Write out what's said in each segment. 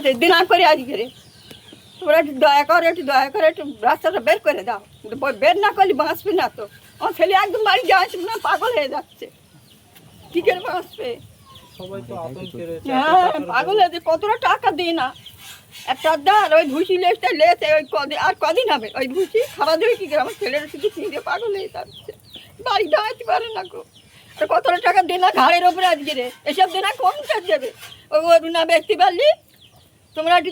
ফেলছে দিনা করে আজকে রে। তোমরা একটু দয়া করে একটু রাস্তাটা বের করে দাও। বের না করলে বাঁচবে না তো। আমার ছেলে একদম বাড়ি যাচ্ছে না, পাগল হয়ে যাচ্ছে, কি করে বাঁচবে? হ্যাঁ পাগল হয়েছে, কতটা টাকা দিই না একটা দার ওই ভুসি লেসটা লেসে ওই কদিন আর কদিন হবে ওই ভুসি খাওয়া দেবে কি করে? আমার ছেলেরা শুধু চিনতে পাগল হয়ে যাচ্ছে, বাড়ি দাঁড়াতে পারে না গো। আর কতটা টাকা দেনা ঘাড়ের ওপরে আজকে রে, এসব দেনা কোন কাজ যাবে? ওই অরুণা ব্যক্তি পারলি তোমরা একটু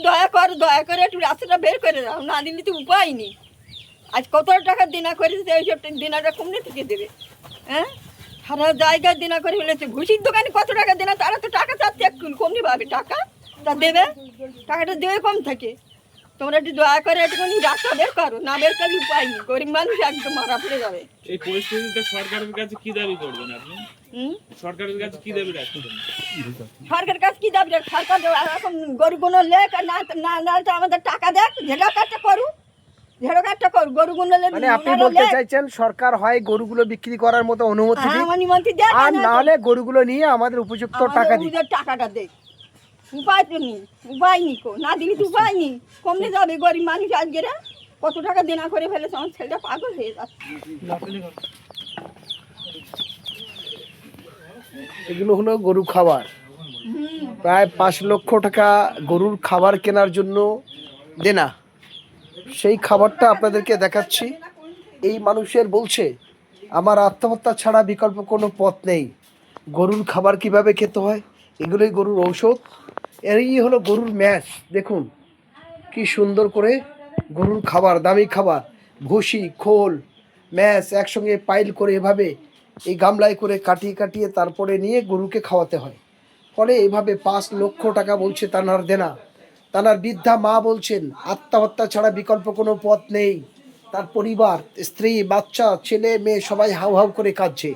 দয়া করে একটু রাস্তাটা বের করে দাও, না দিলে তো উপায় নেই। আজ কতটা টাকা দেনা করেছে, ওইসব দেনাটা কমনে থেকে দেবে? হ্যাঁ সারা জায়গায় দেনা করে ফেলেছে। ভুসির দোকানে কত টাকা দেনা, তারা তো টাকা চাচ্ছে একটু কমনি পাবে টাকা, তা দেবে, টাকাটা দেবে কম থাকে। তোমরা একটু দয়া করে একটুখানি রাস্তা বের করো, না বের করলে উপায় নেই, গরিব মানুষ একদম মারা পড়ে যাবে। এই পরিস্থিতিতে সরকারের কাছে কি দাবি করবেন আপনি? সরকারের কাছে কি দাবি রাখবেন? সরকারের কাছে কি দাবি? সরকার এখন গরুগুলো লেখ আর না তো আমাদের টাকা দেখ, ঝেড়ো কাটটা করুক, ঝেড়ো কাটটা করুক গরুগুলো। মানে আপনি বলতে চাইছেন সরকার হয় গরুগুলো বিক্রি করার মতো অনুমতি দিক, অনুমতি দেখ, আর না হলে গরুগুলো নিয়ে আমাদের উপযুক্ত টাকা দিক। টাকাটা দেখ, উপায় তো নেই, উপায় নেই কো, না দিলে তো উপায় নেই, কমলে যাবে গরিব মানুষ আজকে রে। কত টাকা দেনা করে ফেলেছে, আমার ছেলেটা পাগল হয়ে যাচ্ছে। এগুলো হলো গরু খাবার, প্রায় 5 লক্ষ টাকা গরুর খাবার কেনার জন্য দেনা। সেই খাবারটা আপনাদেরকে দেখাচ্ছি। এই মানুষের বলছে আমার আত্মহত্যা ছাড়া বিকল্প কোনো পথ নেই। গরুর খাবার কিভাবে খেতে হয়, এগুলোই গরুর ঔষধ। এরই হলো গরুর ম্যাচ। দেখুন কি সুন্দর করে গরুর খাবার, দামি খাবার, ভুসি, খোল, ম্যাচ একসঙ্গে পাইল করে এভাবে এই গামলায় করে কাটিয়ে তারপরে নিয়ে গরুকে খাওয়াতে হয়। ফলে এভাবে 5 লক্ষ টাকা বলছে তানার দেনা। তানার বৃদ্ধা মা বলছেন আত্মহত্যা ছাড়া বিকল্প কোনো পথ নেই। তার পরিবার, স্ত্রী, বাচ্চা, ছেলে মেয়ে সবাই হাউ হাউ করে কাঁদছে।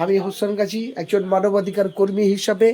আমি হোসেন গাজী একজন মানবাধিকার কর্মী হিসাবে